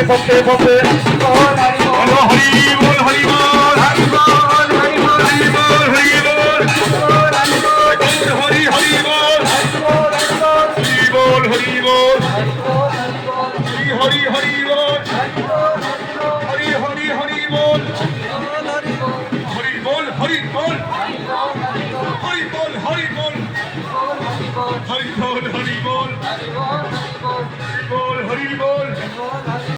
পথে পথে হরি বল হরি বল হরি বল হরি বল হরি বল হরি বল হরি হরি বল হরি বল হরি বল হরি হরি বল হরি হরি হরি বল হরি বল হরি বল হরি বল হরি বল হরি বল হরি বল